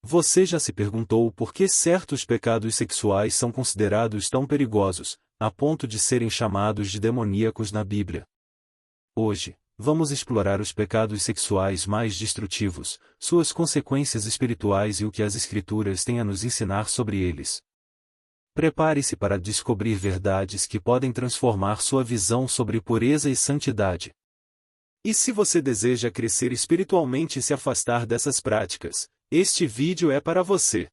Você já se perguntou por que certos pecados sexuais são considerados tão perigosos, a ponto de serem chamados de demoníacos na Bíblia? Hoje, vamos explorar os pecados sexuais mais destrutivos, suas consequências espirituais e o que as Escrituras têm a nos ensinar sobre eles. Prepare-se para descobrir verdades que podem transformar sua visão sobre pureza e santidade. E se você deseja crescer espiritualmente e se afastar dessas práticas, este vídeo é para você.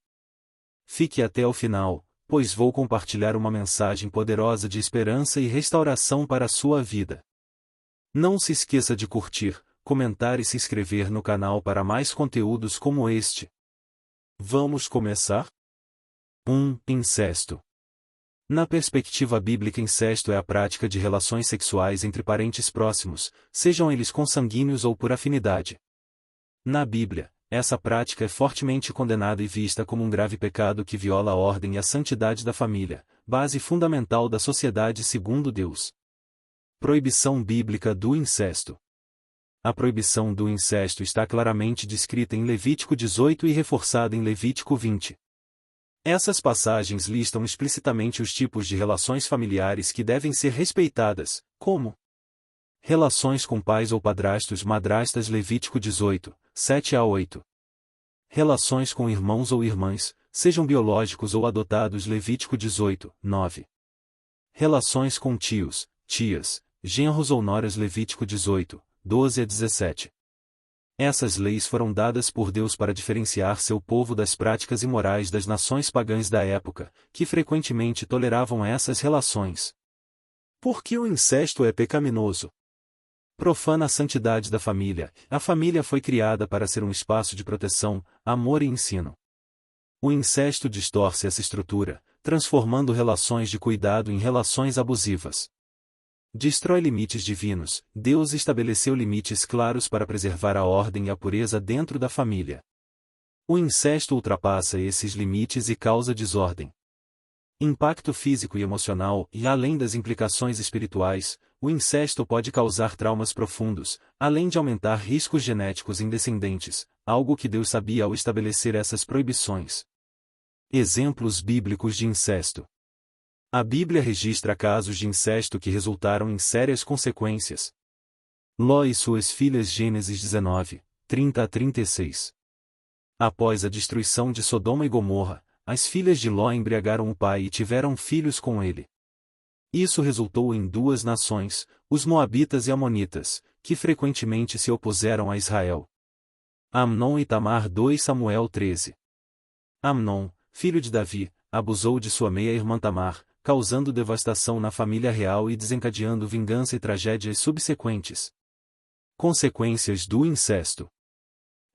Fique até o final, pois vou compartilhar uma mensagem poderosa de esperança e restauração para a sua vida. Não se esqueça de curtir, comentar e se inscrever no canal para mais conteúdos como este. Vamos começar? 1. Incesto. Na perspectiva bíblica, incesto é a prática de relações sexuais entre parentes próximos, sejam eles consanguíneos ou por afinidade. Na Bíblia, essa prática é fortemente condenada e vista como um grave pecado que viola a ordem e a santidade da família, base fundamental da sociedade segundo Deus. Proibição bíblica do incesto. A proibição do incesto está claramente descrita em Levítico 18 e reforçada em Levítico 20. Essas passagens listam explicitamente os tipos de relações familiares que devem ser respeitadas, como relações com pais ou padrastos madrastas Levítico 18, 7 a 8. Relações com irmãos ou irmãs, sejam biológicos ou adotados Levítico 18, 9. Relações com tios, tias, genros ou noras Levítico 18, 12 a 17. Essas leis foram dadas por Deus para diferenciar seu povo das práticas imorais das nações pagãs da época, que frequentemente toleravam essas relações. Por que o incesto é pecaminoso? Profana a santidade da família. A família foi criada para ser um espaço de proteção, amor e ensino. O incesto distorce essa estrutura, transformando relações de cuidado em relações abusivas. Destrói limites divinos. Deus estabeleceu limites claros para preservar a ordem e a pureza dentro da família. O incesto ultrapassa esses limites e causa desordem. Impacto físico e emocional. E além das implicações espirituais, o incesto pode causar traumas profundos, além de aumentar riscos genéticos em descendentes, algo que Deus sabia ao estabelecer essas proibições. Exemplos bíblicos de incesto. A Bíblia registra casos de incesto que resultaram em sérias consequências. Ló e suas filhas Gênesis 19, 30 a 36. Após a destruição de Sodoma e Gomorra, as filhas de Ló embriagaram o pai e tiveram filhos com ele. Isso resultou em duas nações, os Moabitas e Amonitas, que frequentemente se opuseram a Israel. Amnon e Tamar 2 Samuel 13. Amnon, filho de Davi, abusou de sua meia-irmã Tamar, causando devastação na família real e desencadeando vingança e tragédias subsequentes. Consequências do incesto.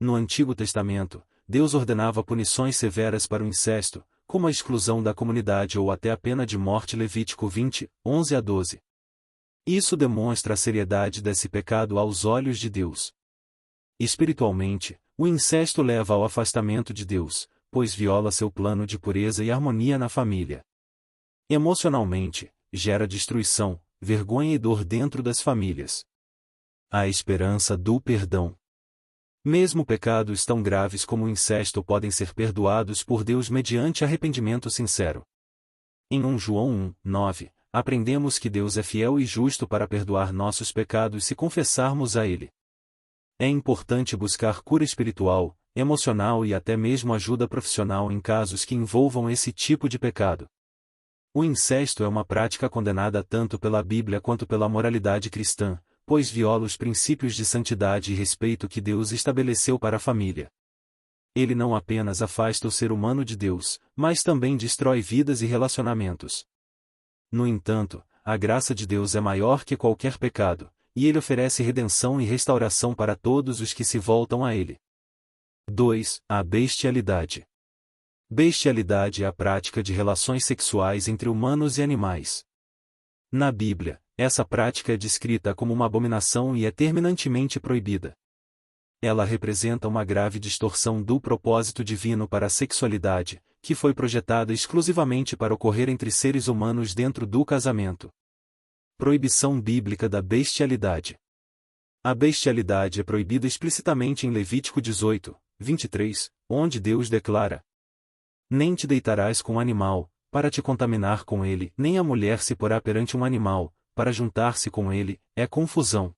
No Antigo Testamento, Deus ordenava punições severas para o incesto, como a exclusão da comunidade ou até a pena de morte Levítico 20, 11 a 12. Isso demonstra a seriedade desse pecado aos olhos de Deus. Espiritualmente, o incesto leva ao afastamento de Deus, pois viola seu plano de pureza e harmonia na família. Emocionalmente, gera destruição, vergonha e dor dentro das famílias. A esperança do perdão. Mesmo pecados tão graves como o incesto podem ser perdoados por Deus mediante arrependimento sincero. Em 1 João 1, 9, aprendemos que Deus é fiel e justo para perdoar nossos pecados se confessarmos a Ele. É importante buscar cura espiritual, emocional e até mesmo ajuda profissional em casos que envolvam esse tipo de pecado. O incesto é uma prática condenada tanto pela Bíblia quanto pela moralidade cristã, pois viola os princípios de santidade e respeito que Deus estabeleceu para a família. Ele não apenas afasta o ser humano de Deus, mas também destrói vidas e relacionamentos. No entanto, a graça de Deus é maior que qualquer pecado, e Ele oferece redenção e restauração para todos os que se voltam a Ele. 2. A bestialidade. Bestialidade é a prática de relações sexuais entre humanos e animais. Na Bíblia, essa prática é descrita como uma abominação e é terminantemente proibida. Ela representa uma grave distorção do propósito divino para a sexualidade, que foi projetada exclusivamente para ocorrer entre seres humanos dentro do casamento. Proibição bíblica da bestialidade. A bestialidade é proibida explicitamente em Levítico 18, 23, onde Deus declara: nem te deitarás com um animal, para te contaminar com ele, nem a mulher se porá perante um animal, para juntar-se com ele, é confusão.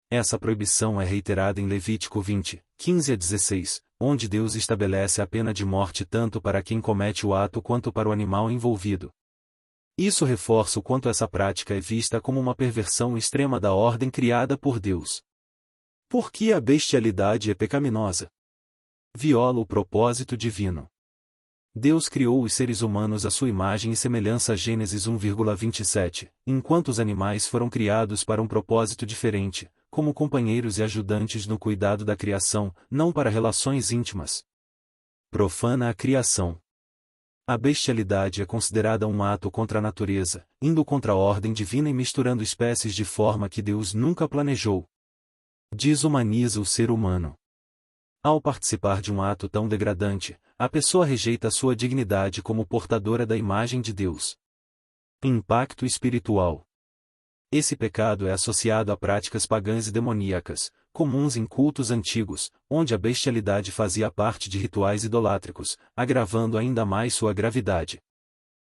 Essa proibição é reiterada em Levítico 20, 15 a 16, onde Deus estabelece a pena de morte tanto para quem comete o ato quanto para o animal envolvido. Isso reforça o quanto essa prática é vista como uma perversão extrema da ordem criada por Deus. Por que a bestialidade é pecaminosa? Viola o propósito divino. Deus criou os seres humanos à sua imagem e semelhança. Gênesis 1,27, enquanto os animais foram criados para um propósito diferente, como companheiros e ajudantes no cuidado da criação, não para relações íntimas. Profana a criação. A bestialidade é considerada um ato contra a natureza, indo contra a ordem divina e misturando espécies de forma que Deus nunca planejou. Desumaniza o ser humano. Ao participar de um ato tão degradante, a pessoa rejeita sua dignidade como portadora da imagem de Deus. Impacto espiritual. Esse pecado é associado a práticas pagãs e demoníacas, comuns em cultos antigos, onde a bestialidade fazia parte de rituais idolátricos, agravando ainda mais sua gravidade.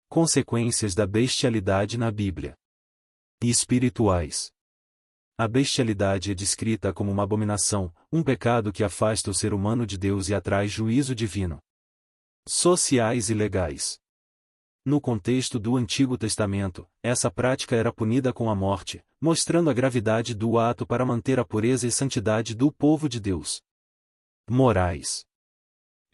Consequências da bestialidade na Bíblia. Espirituais. A bestialidade é descrita como uma abominação, um pecado que afasta o ser humano de Deus e atrai juízo divino. Sociais e legais. No contexto do Antigo Testamento, essa prática era punida com a morte, mostrando a gravidade do ato para manter a pureza e santidade do povo de Deus. Morais.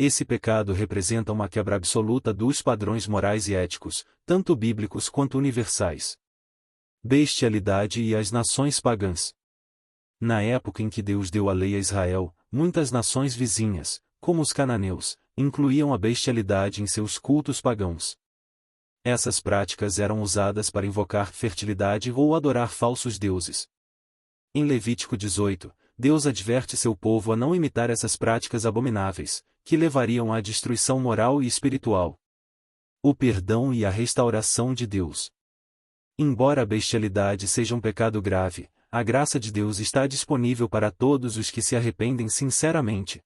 Esse pecado representa uma quebra absoluta dos padrões morais e éticos, tanto bíblicos quanto universais. Bestialidade e as nações pagãs. Na época em que Deus deu a lei a Israel, muitas nações vizinhas, como os cananeus, incluíam a bestialidade em seus cultos pagãos. Essas práticas eram usadas para invocar fertilidade ou adorar falsos deuses. Em Levítico 18, Deus adverte seu povo a não imitar essas práticas abomináveis, que levariam à destruição moral e espiritual. O perdão e a restauração de Deus. Embora a bestialidade seja um pecado grave, a graça de Deus está disponível para todos os que se arrependem sinceramente.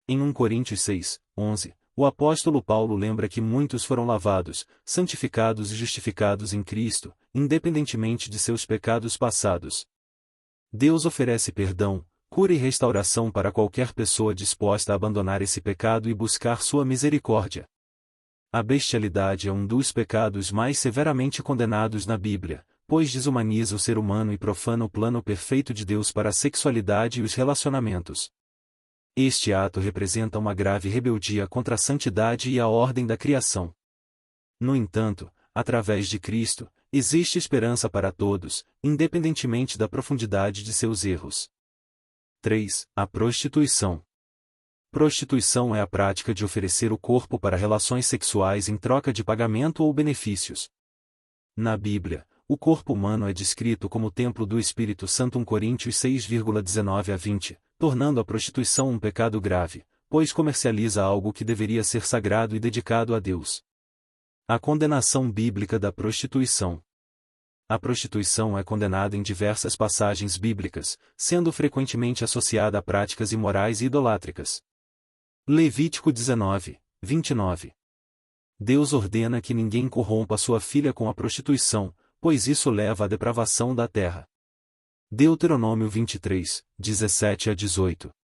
Em 1 Coríntios 6, 11, o apóstolo Paulo lembra que muitos foram lavados, santificados e justificados em Cristo, independentemente de seus pecados passados. Deus oferece perdão, cura e restauração para qualquer pessoa disposta a abandonar esse pecado e buscar sua misericórdia. A bestialidade é um dos pecados mais severamente condenados na Bíblia, pois desumaniza o ser humano e profana o plano perfeito de Deus para a sexualidade e os relacionamentos. Este ato representa uma grave rebeldia contra a santidade e a ordem da criação. No entanto, através de Cristo, existe esperança para todos, independentemente da profundidade de seus erros. 3. A prostituição. Prostituição é a prática de oferecer o corpo para relações sexuais em troca de pagamento ou benefícios. Na Bíblia, o corpo humano é descrito como templo do Espírito Santo. 1 Coríntios 6,19 a 20, tornando a prostituição um pecado grave, pois comercializa algo que deveria ser sagrado e dedicado a Deus. A condenação bíblica da prostituição. A prostituição é condenada em diversas passagens bíblicas, sendo frequentemente associada a práticas imorais e idolátricas. Levítico 19, 29. Deus ordena que ninguém corrompa sua filha com a prostituição, pois isso leva à depravação da terra. Deuteronômio 23, 17 a 18.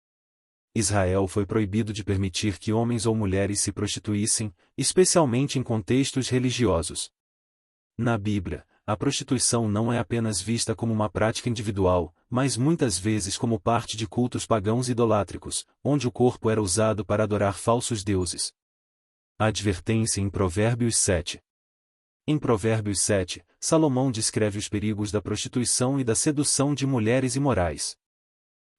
Israel foi proibido de permitir que homens ou mulheres se prostituíssem, especialmente em contextos religiosos. Na Bíblia, a prostituição não é apenas vista como uma prática individual, mas muitas vezes como parte de cultos pagãos idolátricos, onde o corpo era usado para adorar falsos deuses. Advertência em Provérbios 7. Em Provérbios 7, Salomão descreve os perigos da prostituição e da sedução de mulheres imorais.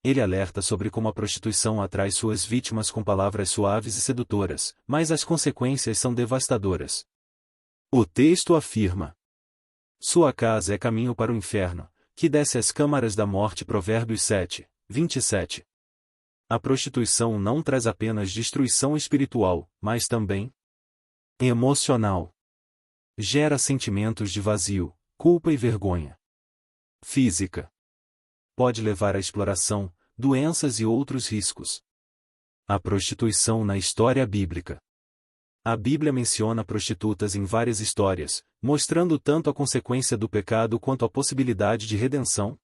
Ele alerta sobre como a prostituição atrai suas vítimas com palavras suaves e sedutoras, mas as consequências são devastadoras. O texto afirma: sua casa é caminho para o inferno, que desce às câmaras da morte. Provérbios 7, 27. A prostituição não traz apenas destruição espiritual, mas também emocional. Gera sentimentos de vazio, culpa e vergonha. Física. Pode levar à exploração, doenças e outros riscos. A prostituição na história bíblica. A Bíblia menciona prostitutas em várias histórias, mostrando tanto a consequência do pecado quanto a possibilidade de redenção.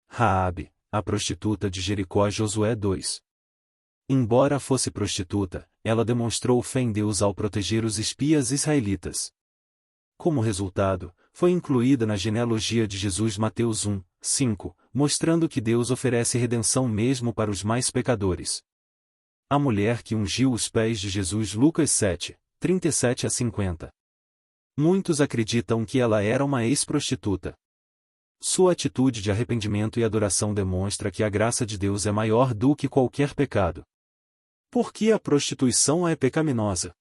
Raabe, a prostituta de Jericó, Josué 2. Embora fosse prostituta, ela demonstrou fé em Deus ao proteger os espias israelitas. Como resultado, foi incluída na genealogia de Jesus, Mateus 1, 5, mostrando que Deus oferece redenção mesmo para os mais pecadores. A mulher que ungiu os pés de Jesus, Lucas 7, 37 a 50. Muitos acreditam que ela era uma ex-prostituta. Sua atitude de arrependimento e adoração demonstra que a graça de Deus é maior do que qualquer pecado. Por que a prostituição é pecaminosa?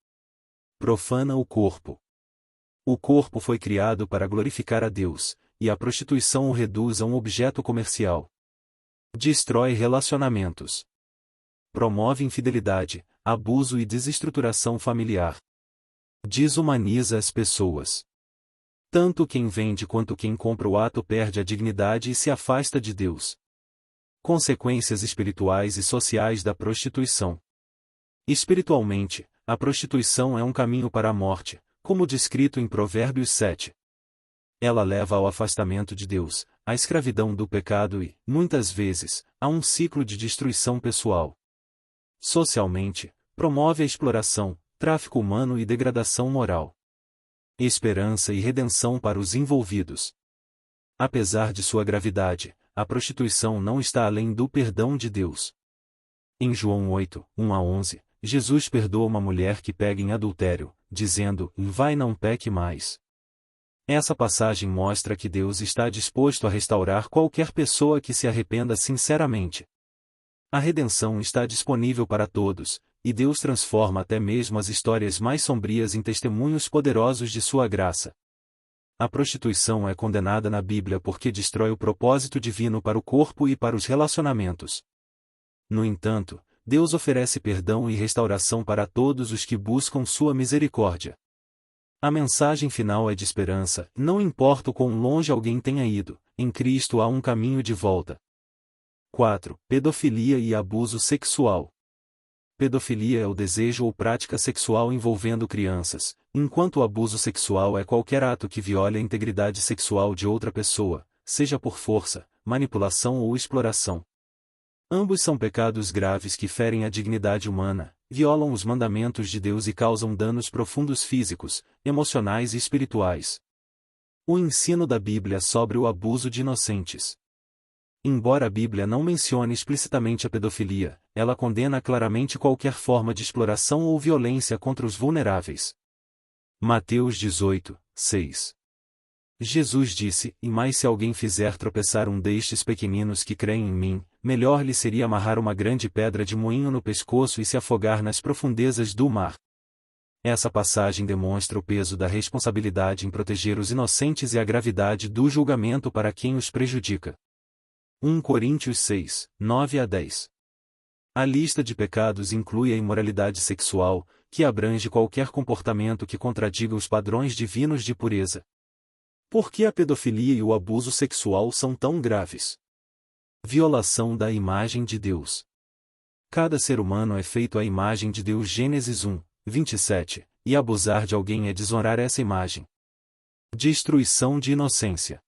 Profana o corpo. O corpo foi criado para glorificar a Deus, e a prostituição o reduz a um objeto comercial. Destrói relacionamentos. Promove infidelidade, abuso e desestruturação familiar. Desumaniza as pessoas. Tanto quem vende quanto quem compra o ato perde a dignidade e se afasta de Deus. Consequências espirituais e sociais da prostituição. Espiritualmente, a prostituição é um caminho para a morte, como descrito em Provérbios 7. Ela leva ao afastamento de Deus, à escravidão do pecado e, muitas vezes, a um ciclo de destruição pessoal. Socialmente, promove a exploração, tráfico humano e degradação moral. Esperança e redenção para os envolvidos. Apesar de sua gravidade, a prostituição não está além do perdão de Deus. Em João 8, 1 a 11, Jesus perdoa uma mulher que pega em adultério, dizendo: vai, não peque mais. Essa passagem mostra que Deus está disposto a restaurar qualquer pessoa que se arrependa sinceramente. A redenção está disponível para todos, e Deus transforma até mesmo as histórias mais sombrias em testemunhos poderosos de sua graça. A prostituição é condenada na Bíblia porque destrói o propósito divino para o corpo e para os relacionamentos. No entanto, Deus oferece perdão e restauração para todos os que buscam sua misericórdia. A mensagem final é de esperança, não importa o quão longe alguém tenha ido, em Cristo há um caminho de volta. 4. Pedofilia e abuso sexual. Pedofilia é o desejo ou prática sexual envolvendo crianças, enquanto o abuso sexual é qualquer ato que viole a integridade sexual de outra pessoa, seja por força, manipulação ou exploração. Ambos são pecados graves que ferem a dignidade humana, violam os mandamentos de Deus e causam danos profundos físicos, emocionais e espirituais. O ensino da Bíblia sobre o abuso de inocentes. Embora a Bíblia não mencione explicitamente a pedofilia, ela condena claramente qualquer forma de exploração ou violência contra os vulneráveis. Mateus 18, 6. Jesus disse: e mais se alguém fizer tropeçar um destes pequeninos que creem em mim, melhor lhe seria amarrar uma grande pedra de moinho no pescoço e se afogar nas profundezas do mar. Essa passagem demonstra o peso da responsabilidade em proteger os inocentes e a gravidade do julgamento para quem os prejudica. 1 Coríntios 6, 9 a 10. A lista de pecados inclui a imoralidade sexual, que abrange qualquer comportamento que contradiga os padrões divinos de pureza. Por que a pedofilia e o abuso sexual são tão graves? Violação da imagem de Deus. Cada ser humano é feito à imagem de Deus, Gênesis 1, 27, e abusar de alguém é desonrar essa imagem. Destruição de inocência.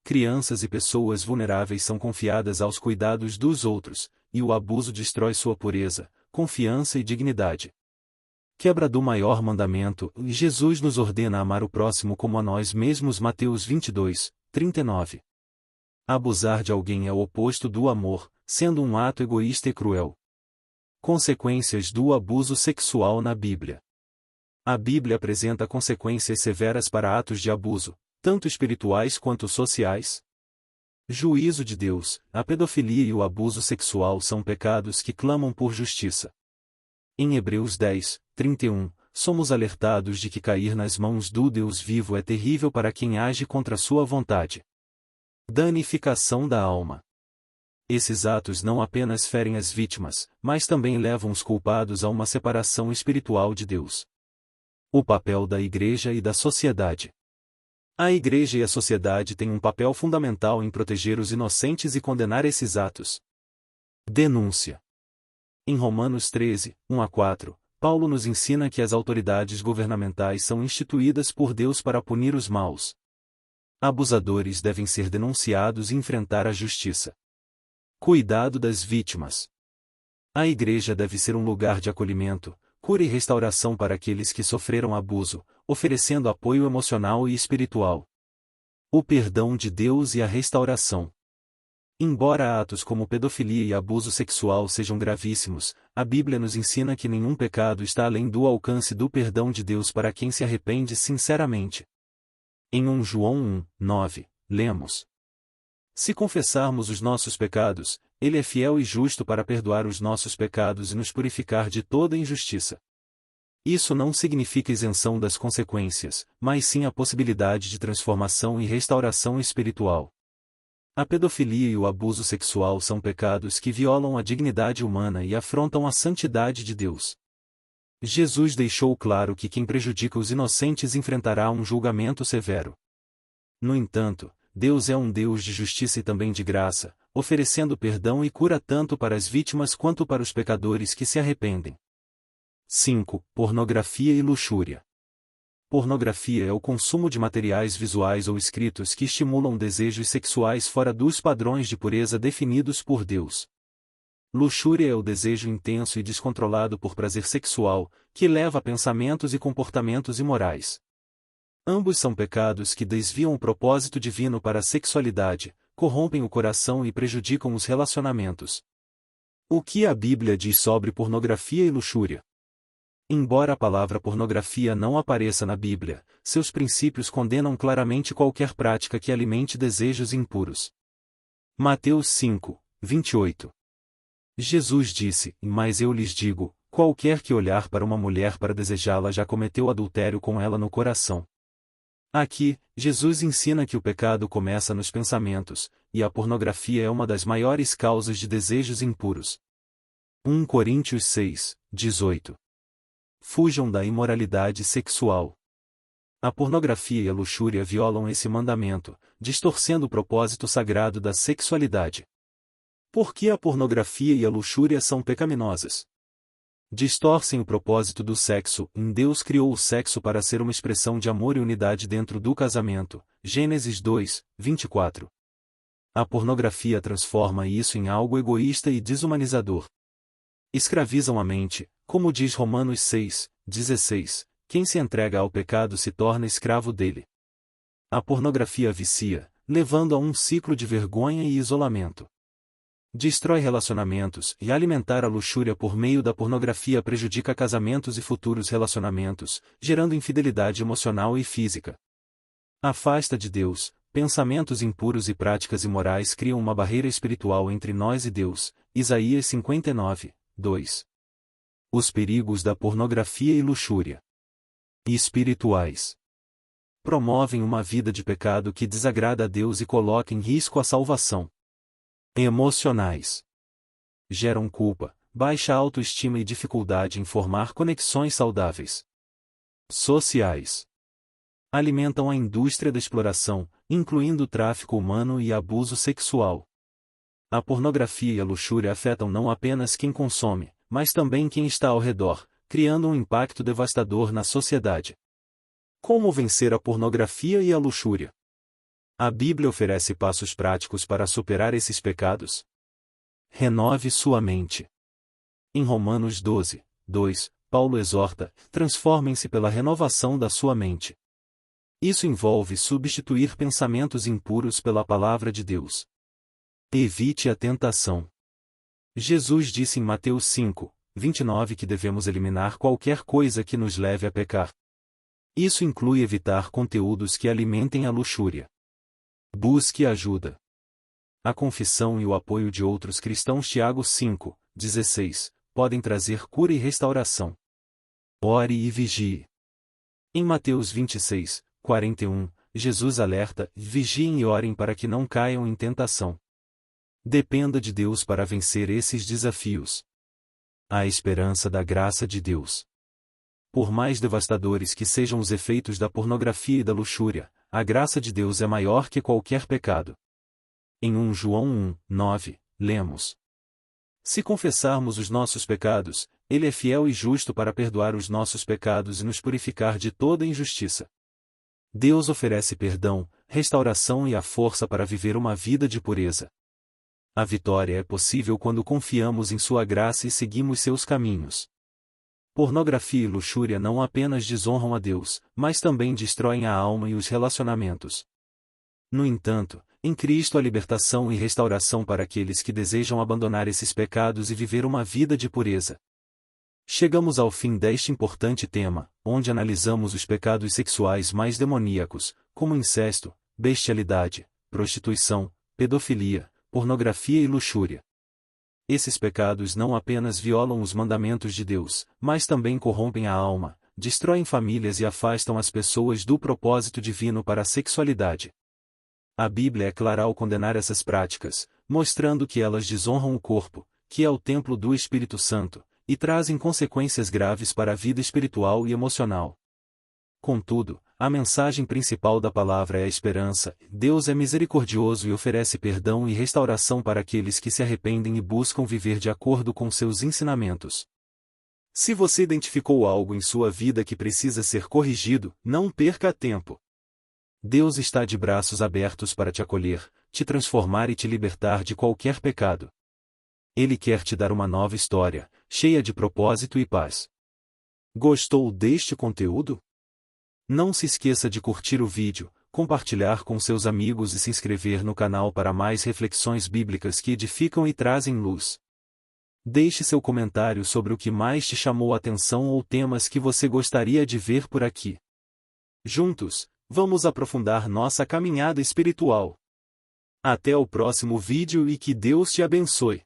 Crianças e pessoas vulneráveis são confiadas aos cuidados dos outros, e o abuso destrói sua pureza, confiança e dignidade. Quebra do maior mandamento, Jesus nos ordena amar o próximo como a nós mesmos, Mateus 22, 39. Abusar de alguém é o oposto do amor, sendo um ato egoísta e cruel. Consequências do abuso sexual na Bíblia. A Bíblia apresenta consequências severas para atos de abuso, tanto espirituais quanto sociais. Juízo de Deus. A pedofilia e o abuso sexual são pecados que clamam por justiça. Em Hebreus 10, 31, somos alertados de que cair nas mãos do Deus vivo é terrível para quem age contra sua vontade. Danificação da alma. Esses atos não apenas ferem as vítimas, mas também levam os culpados a uma separação espiritual de Deus. O papel da Igreja e da sociedade. A Igreja e a sociedade têm um papel fundamental em proteger os inocentes e condenar esses atos. Denúncia. Em Romanos 13, 1-4, Paulo nos ensina que as autoridades governamentais são instituídas por Deus para punir os maus. Abusadores devem ser denunciados e enfrentar a justiça. Cuidado das vítimas. A igreja deve ser um lugar de acolhimento, cura e restauração para aqueles que sofreram abuso, oferecendo apoio emocional e espiritual. O perdão de Deus e a restauração. Embora atos como pedofilia e abuso sexual sejam gravíssimos, a Bíblia nos ensina que nenhum pecado está além do alcance do perdão de Deus para quem se arrepende sinceramente. Em 1 João 1, 9, lemos: Se confessarmos os nossos pecados, Ele é fiel e justo para perdoar os nossos pecados e nos purificar de toda injustiça. Isso não significa isenção das consequências, mas sim a possibilidade de transformação e restauração espiritual. A pedofilia e o abuso sexual são pecados que violam a dignidade humana e afrontam a santidade de Deus. Jesus deixou claro que quem prejudica os inocentes enfrentará um julgamento severo. No entanto, Deus é um Deus de justiça e também de graça, oferecendo perdão e cura tanto para as vítimas quanto para os pecadores que se arrependem. 5. Pornografia e luxúria. Pornografia é o consumo de materiais visuais ou escritos que estimulam desejos sexuais fora dos padrões de pureza definidos por Deus. Luxúria é o desejo intenso e descontrolado por prazer sexual, que leva a pensamentos e comportamentos imorais. Ambos são pecados que desviam o propósito divino para a sexualidade, corrompem o coração e prejudicam os relacionamentos. O que a Bíblia diz sobre pornografia e luxúria? Embora a palavra pornografia não apareça na Bíblia, seus princípios condenam claramente qualquer prática que alimente desejos impuros. Mateus 5, 28. Jesus disse: Mas eu lhes digo, qualquer que olhar para uma mulher para desejá-la já cometeu adultério com ela no coração. Aqui, Jesus ensina que o pecado começa nos pensamentos, e a pornografia é uma das maiores causas de desejos impuros. 1 Coríntios 6, 18. Fujam da imoralidade sexual. A pornografia e a luxúria violam esse mandamento, distorcendo o propósito sagrado da sexualidade. Por que a pornografia e a luxúria são pecaminosas? Distorcem o propósito do sexo. Deus criou o sexo para ser uma expressão de amor e unidade dentro do casamento. Gênesis 2, 24. A pornografia transforma isso em algo egoísta e desumanizador. Escravizam a mente, como diz Romanos 6, 16, quem se entrega ao pecado se torna escravo dele. A pornografia vicia, levando a um ciclo de vergonha e isolamento. Destrói relacionamentos, e alimentar a luxúria por meio da pornografia prejudica casamentos e futuros relacionamentos, gerando infidelidade emocional e física. Afasta de Deus, pensamentos impuros e práticas imorais criam uma barreira espiritual entre nós e Deus. Isaías 59, 2. Os perigos da pornografia e luxúria. Espirituais. Promovem uma vida de pecado que desagrada a Deus e coloca em risco a salvação. Emocionais. Geram culpa, baixa autoestima e dificuldade em formar conexões saudáveis. Sociais. Alimentam a indústria da exploração, incluindo o tráfico humano e abuso sexual. A pornografia e a luxúria afetam não apenas quem consome, mas também quem está ao redor, criando um impacto devastador na sociedade. Como vencer a pornografia e a luxúria? A Bíblia oferece passos práticos para superar esses pecados. Renove sua mente. Em Romanos 12, 2, Paulo exorta: transformem-se pela renovação da sua mente. Isso envolve substituir pensamentos impuros pela palavra de Deus. Evite a tentação. Jesus disse em Mateus 5, 29 que devemos eliminar qualquer coisa que nos leve a pecar. Isso inclui evitar conteúdos que alimentem a luxúria. Busque ajuda. A confissão e o apoio de outros cristãos. Tiago 5, 16, podem trazer cura e restauração. Ore e vigie. Em Mateus 26, 41, Jesus alerta: vigiem e orem para que não caiam em tentação. Dependa de Deus para vencer esses desafios. A esperança da graça de Deus. Por mais devastadores que sejam os efeitos da pornografia e da luxúria, a graça de Deus é maior que qualquer pecado. Em 1 João 1, 9, lemos: Se confessarmos os nossos pecados, Ele é fiel e justo para perdoar os nossos pecados e nos purificar de toda injustiça. Deus oferece perdão, restauração e a força para viver uma vida de pureza. A vitória é possível quando confiamos em Sua graça e seguimos seus caminhos. Pornografia e luxúria não apenas desonram a Deus, mas também destroem a alma e os relacionamentos. No entanto, em Cristo há libertação e restauração para aqueles que desejam abandonar esses pecados e viver uma vida de pureza. Chegamos ao fim deste importante tema, onde analisamos os pecados sexuais mais demoníacos, como incesto, bestialidade, prostituição, pedofilia, pornografia e luxúria. Esses pecados não apenas violam os mandamentos de Deus, mas também corrompem a alma, destroem famílias e afastam as pessoas do propósito divino para a sexualidade. A Bíblia é clara ao condenar essas práticas, mostrando que elas desonram o corpo, que é o templo do Espírito Santo, e trazem consequências graves para a vida espiritual e emocional. Contudo, a mensagem principal da palavra é a esperança. Deus é misericordioso e oferece perdão e restauração para aqueles que se arrependem e buscam viver de acordo com seus ensinamentos. Se você identificou algo em sua vida que precisa ser corrigido, não perca tempo. Deus está de braços abertos para te acolher, te transformar e te libertar de qualquer pecado. Ele quer te dar uma nova história, cheia de propósito e paz. Gostou deste conteúdo? Não se esqueça de curtir o vídeo, compartilhar com seus amigos e se inscrever no canal para mais reflexões bíblicas que edificam e trazem luz. Deixe seu comentário sobre o que mais te chamou a atenção ou temas que você gostaria de ver por aqui. Juntos, vamos aprofundar nossa caminhada espiritual. Até o próximo vídeo e que Deus te abençoe.